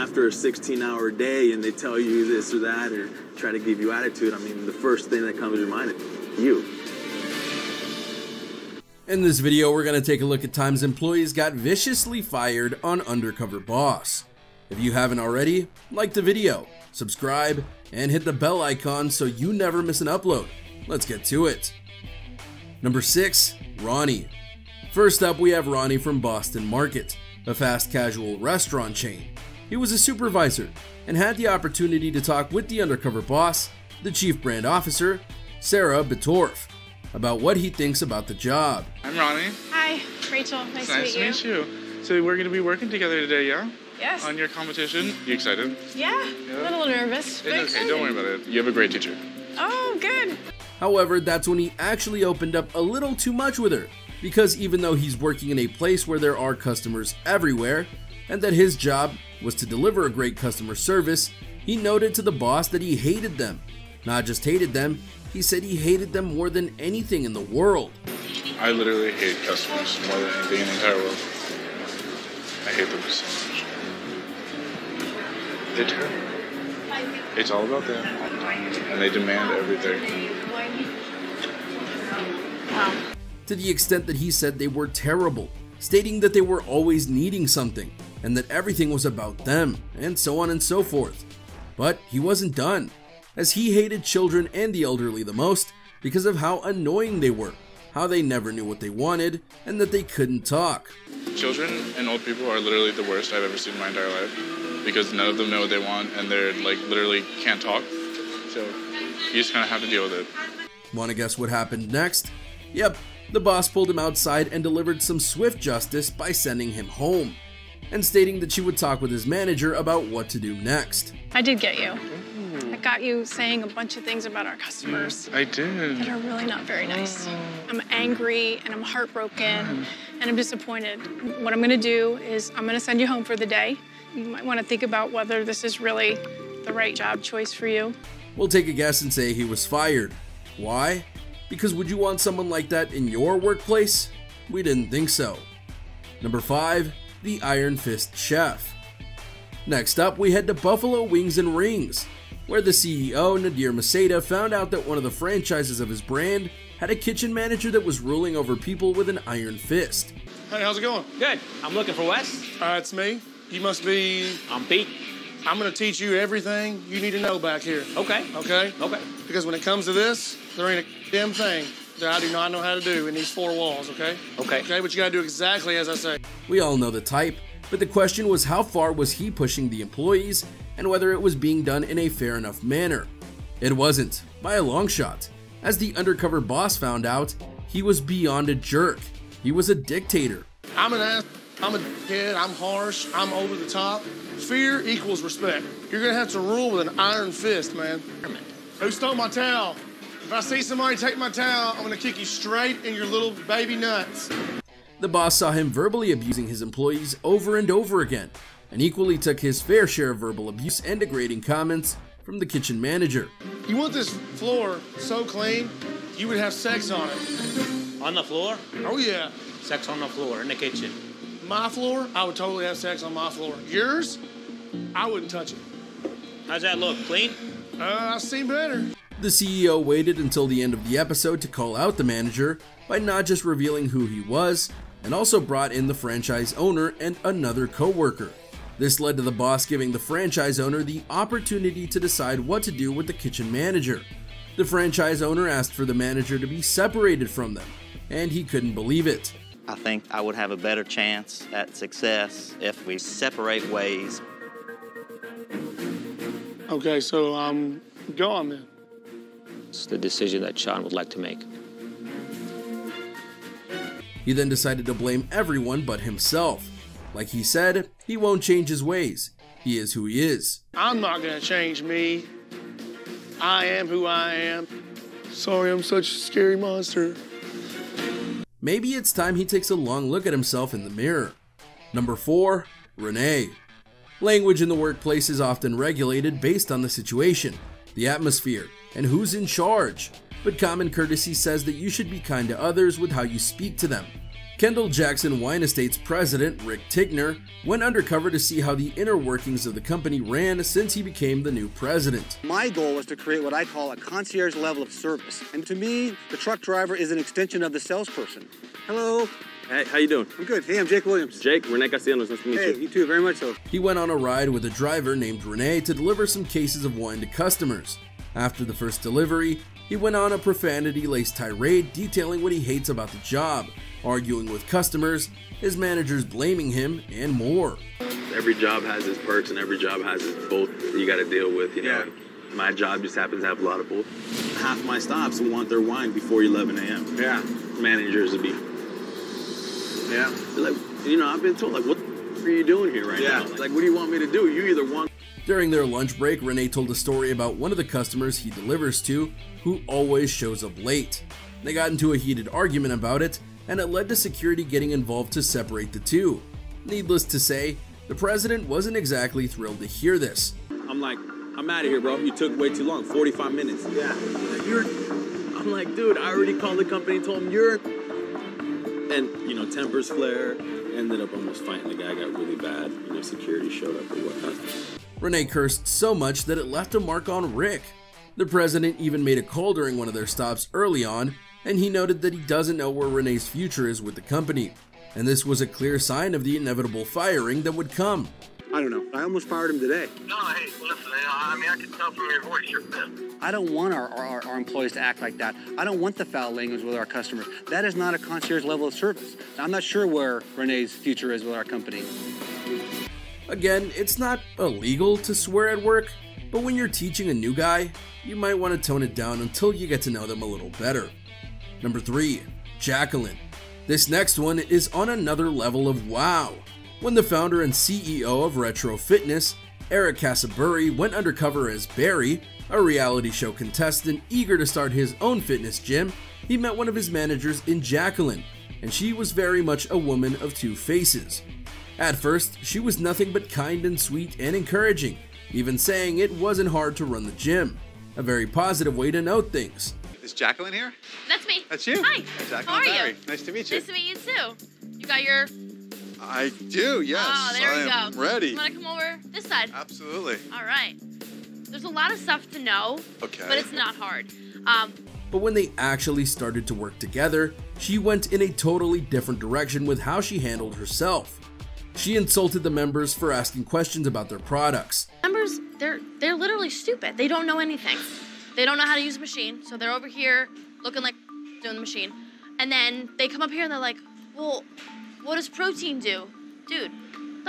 after a 16-hour day and they tell you this or that or try to give you attitude, I mean, the first thing that comes to your mind is you. In this video, we're going to take a look at times employees got viciously fired on Undercover Boss. If you haven't already, like the video, subscribe, and hit the bell icon so you never miss an upload. Let's get to it. Number 6, Ronnie. First up, we have Ronnie from Boston Market, a fast casual restaurant chain. He was a supervisor and had the opportunity to talk with the undercover boss, the chief brand officer, Sarah Betorf, about what he thinks about the job. I'm Ronnie. Hi, Rachel. Nice to meet you. Nice to meet you. So we're going to be working together today, yeah? Yes. On your competition. You excited? Yeah, a little nervous. But It's okay, don't worry about it. You have a great teacher. Oh, good. However, that's when he actually opened up a little too much with her, because even though he's working in a place where there are customers everywhere, and that his job was to deliver a great customer service, he noted to the boss that he hated them. Not just hated them, he said he hated them more than anything in the world. I literally hate customers more than anything in the entire world. I hate them so much. They're terrible. It's all about them, and they demand everything. Wow. To the extent that he said they were terrible, stating that they were always needing something, and that everything was about them, and so on and so forth. But he wasn't done, as he hated children and the elderly the most because of how annoying they were, how they never knew what they wanted, and that they couldn't talk. Children and old people are literally the worst I've ever seen in my entire life, because none of them know what they want, and they're like literally can't talk. So you just kind of have to deal with it. Want to guess what happened next? Yep, the boss pulled him outside and delivered some swift justice by sending him home, and stating that she would talk with his manager about what to do next. I did get you. I got you saying a bunch of things about our customers. I did. That are really not very nice. I'm angry and I'm heartbroken and I'm disappointed. What I'm gonna do is I'm gonna send you home for the day. You might wanna think about whether this is really the right job choice for you. We'll take a guess and say he was fired. Why? Because would you want someone like that in your workplace? We didn't think so. Number 5, the Iron Fist Chef. Next up, we head to Buffalo Wings and Rings, where the CEO, Nadir Maseda, found out that one of the franchises of his brand had a kitchen manager that was ruling over people with an iron fist. Hey, how's it going? Good. I'm looking for Wes. It's me. You must be... I'm Pete. I'm gonna teach you everything you need to know back here. Okay. Okay? Okay. Because when it comes to this, there ain't a damn thing that I do not know how to do in these 4 walls, okay? Okay. Okay, but you gotta do exactly as I say. We all know the type, but the question was how far was he pushing the employees and whether it was being done in a fair enough manner. It wasn't, by a long shot. As the undercover boss found out, he was beyond a jerk. He was a dictator. I'm an ass, I'm a kid, I'm harsh, I'm over the top. Fear equals respect. You're gonna have to rule with an iron fist, man. Who stole my towel? If I see somebody take my towel, I'm gonna kick you straight in your little baby nuts. The boss saw him verbally abusing his employees over and over again, and equally took his fair share of verbal abuse and degrading comments from the kitchen manager. You want this floor so clean, you would have sex on it. On the floor? Oh yeah. Sex on the floor in the kitchen. My floor, I would totally have sex on my floor. Yours, I wouldn't touch it. How's that look? Clean? I've seen better. The CEO waited until the end of the episode to call out the manager by not just revealing who he was, and also brought in the franchise owner and another co-worker. This led to the boss giving the franchise owner the opportunity to decide what to do with the kitchen manager. The franchise owner asked for the manager to be separated from them, and he couldn't believe it. I think I would have a better chance at success if we separate ways. Okay, so I'm gone then. It's the decision that Sean would like to make. He then decided to blame everyone but himself. Like he said, he won't change his ways. He is who he is. I'm not gonna change me. I am who I am. Sorry, I'm such a scary monster. Maybe it's time he takes a long look at himself in the mirror. Number 4, Renee. Language in the workplace is often regulated based on the situation, the atmosphere, and who's in charge. But common courtesy says that you should be kind to others with how you speak to them. Kendall Jackson Wine Estate's president, Rick Tigner, went undercover to see how the inner workings of the company ran since he became the new president. My goal was to create what I call a concierge level of service. And to me, the truck driver is an extension of the salesperson. Hello. Hey, how you doing? I'm good. Hey, I'm Jake Williams. Jake, Renee Castellanos, nice to meet you. Hey, you too, very much so. He went on a ride with a driver named Renee to deliver some cases of wine to customers. After the first delivery, he went on a profanity-laced tirade detailing what he hates about the job, arguing with customers, his managers blaming him, and more. Every job has its perks and every job has its both that you got to deal with, you know. My job just happens to have a lot of both. Half my stops want their wine before 11 a.m. Yeah. Managers would be, like, you know, I've been told, like, what the are you doing here right now? Like, what do you want me to do? You either want... During their lunch break, Renee told a story about one of the customers he delivers to who always shows up late. They got into a heated argument about it, and it led to security getting involved to separate the two. Needless to say, the president wasn't exactly thrilled to hear this. I'm like, I'm out of here, bro. You took way too long, 45 minutes. Yeah. I'm like, dude, I already called the company and told him you're... And, you know, tempers flare. Ended up almost fighting. The guy got really bad. You know, security showed up and whatnot. Renee cursed so much that it left a mark on Rick. The president even made a call during one of their stops early on, and he noted that he doesn't know where Renee's future is with the company. And this was a clear sign of the inevitable firing that would come. I don't know. I almost fired him today. No, hey, listen, I mean, I can tell from your voice, you're pissed. I don't want our employees to act like that. I don't want the foul language with our customers. That is not a concierge level of service. I'm not sure where Renee's future is with our company. Again, it's not illegal to swear at work, but when you're teaching a new guy, you might want to tone it down until you get to know them a little better. Number 3, Jacqueline. This next one is on another level of wow. When the founder and CEO of Retro Fitness, Eric Casaburi, went undercover as Barry, a reality show contestant eager to start his own fitness gym, he met one of his managers in Jacqueline, and she was very much a woman of two faces. At first, she was nothing but kind and sweet and encouraging, even saying it wasn't hard to run the gym. A very positive way to note things. Is Jacqueline here? That's me. That's you? Hi. Jacqueline, how are Barry. you? Nice to meet you. Nice to meet you too. You got your... I do, yes. Oh, there we go. I am ready. You want to come over this side? Absolutely. All right. There's a lot of stuff to know, okay, but it's not hard. But when they actually started to work together, she went in a totally different direction with how she handled herself. She insulted the members for asking questions about their products. Members, they're literally stupid. They don't know anything. They don't know how to use a machine, so they're over here looking like doing the machine. And then they come up here and they're like, well, what does protein do? Dude, you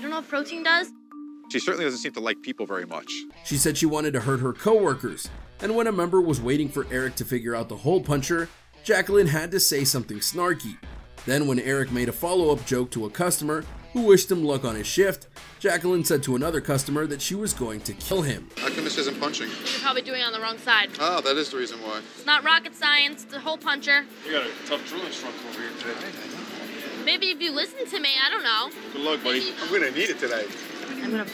don't know what protein does? She certainly doesn't seem to like people very much. She said she wanted to hurt her coworkers, and when a member was waiting for Eric to figure out the hole puncher, Jacqueline had to say something snarky. Then when Eric made a follow-up joke to a customer who wished him luck on his shift, Jacqueline said to another customer that she was going to kill him. How come this isn't punching? You're probably doing it on the wrong side. Oh, that is the reason why. It's not rocket science, it's a hole puncher. You got a tough drill instructor over here today. Maybe if you listen to me, I don't know. Good luck, buddy. I'm gonna need it today. I'm gonna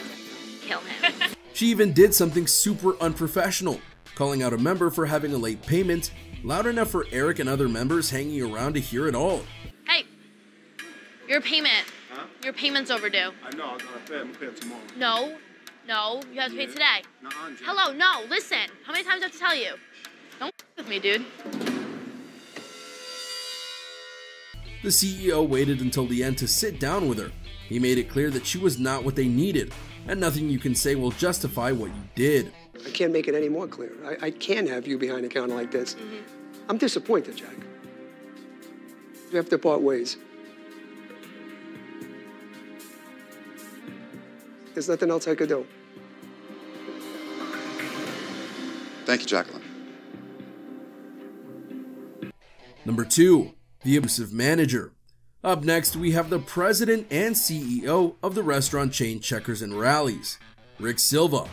kill him. She even did something super unprofessional, calling out a member for having a late payment, loud enough for Eric and other members hanging around to hear it all. Hey, your payment. Huh? Your payment's overdue. I know, I gotta pay. I'm gonna pay it tomorrow. No, you have to pay today. Hello, no, listen. How many times do I have to tell you? Don't with me, dude. The CEO waited until the end to sit down with her. He made it clear that she was not what they needed, and nothing you can say will justify what you did. I can't make it any more clear. I can't have you behind a counter like this. I'm disappointed, Jack. We have to part ways. There's nothing else I could do. Thank you, Jacqueline. Number 2. The abusive manager. Up next, we have the president and CEO of the restaurant chain Checkers and Rallies, Rick Silva.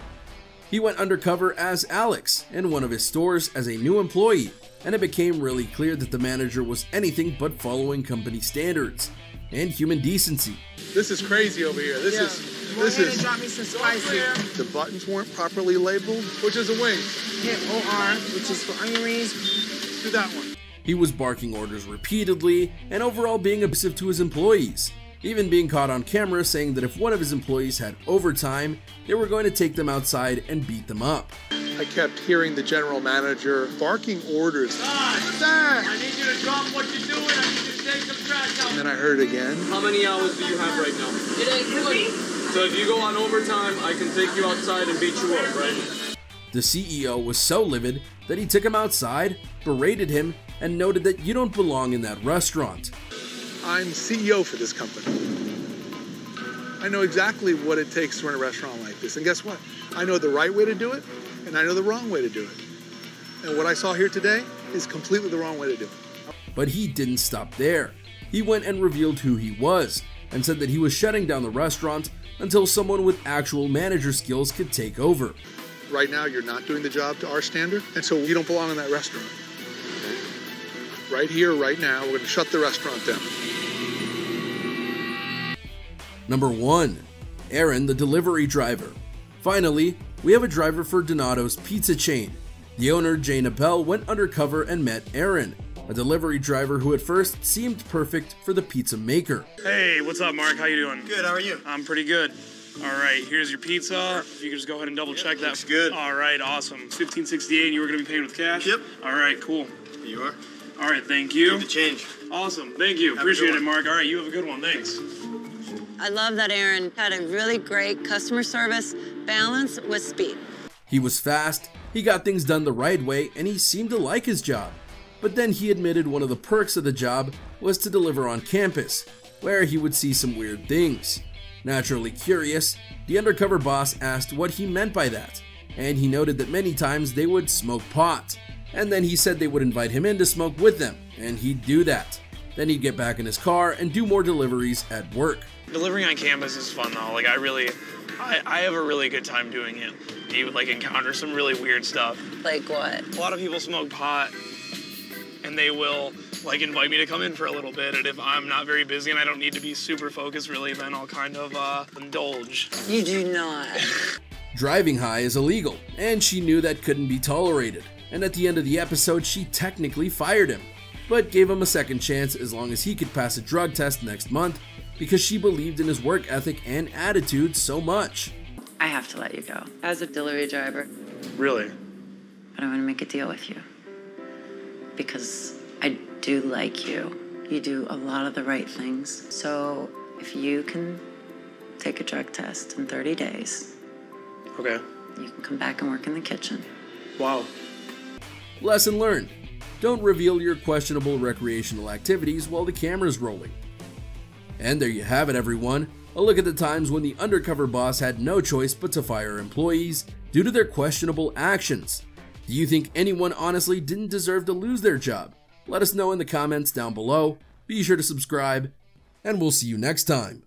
He went undercover as Alex in one of his stores as a new employee, and it became really clear that the manager was anything but following company standards and human decency. This is crazy over here. This is. Drop me some spicy. The buttons weren't properly labeled. Which is a wing? Hit OR, which is for onion rings. Do that one. He was barking orders repeatedly and overall being abusive to his employees, even being caught on camera saying that if one of his employees had overtime, they were going to take them outside and beat them up. I kept hearing the general manager barking orders. Sir, I need you to drop what you're doing. I need you to take some trash out. And then I heard it again. How many hours do you have right now? It ain't good. So if you go on overtime, I can take you outside and beat you up, right? The CEO was so livid that he took him outside, berated him, and noted that you don't belong in that restaurant. I'm CEO for this company. I know exactly what it takes to run a restaurant like this. And guess what? I know the right way to do it, and I know the wrong way to do it. And what I saw here today is completely the wrong way to do it. But he didn't stop there. He went and revealed who he was, and said that he was shutting down the restaurant until someone with actual manager skills could take over. Right now, you're not doing the job to our standard, and so you don't belong in that restaurant. Right here, right now, we're going to shut the restaurant down. Number 1. Aaron, the delivery driver. Finally, we have a driver for Donato's pizza chain. The owner, Jane Appel, went undercover and met Aaron, a delivery driver who at first seemed perfect for the pizza maker. Hey, what's up, Mark? How you doing? Good, how are you? I'm pretty good. All right, here's your pizza. If you could just go ahead and double check that. Looks good. All right, awesome. It's $15.68. You were going to be paying with cash? Yep. All right, cool. Here you are. All right, thank you. Give the change. Awesome, thank you. Have a Appreciate good it, one. Mark. All right, you have a good one. Thanks. I love that Aaron had a really great customer service balance with speed. He was fast, he got things done the right way, and he seemed to like his job. But then he admitted one of the perks of the job was to deliver on campus, where he would see some weird things. Naturally curious, the undercover boss asked what he meant by that, and he noted that many times they would smoke pot. And then he said they would invite him in to smoke with them, and he'd do that. Then he'd get back in his car and do more deliveries at work. Delivering on campus is fun, though. Like, I have a really good time doing it. You would, like, encounter some really weird stuff. Like what? A lot of people smoke pot, and they will, like, invite me to come in for a little bit. And if I'm not very busy and I don't need to be super focused, really, then I'll kind of indulge. You do not. Driving high is illegal, and she knew that couldn't be tolerated. And at the end of the episode, she technically fired him, but gave him a second chance as long as he could pass a drug test next month because she believed in his work ethic and attitude so much. I have to let you go as a delivery driver. Really? But I'm going to make a deal with you because I do like you. You do a lot of the right things. So if you can take a drug test in 30 days, okay, you can come back and work in the kitchen. Wow. Lesson learned. Don't reveal your questionable recreational activities while the camera's rolling. And there you have it, everyone. A look at the times when the undercover boss had no choice but to fire employees due to their questionable actions. Do you think anyone honestly didn't deserve to lose their job? Let us know in the comments down below. Be sure to subscribe, and we'll see you next time.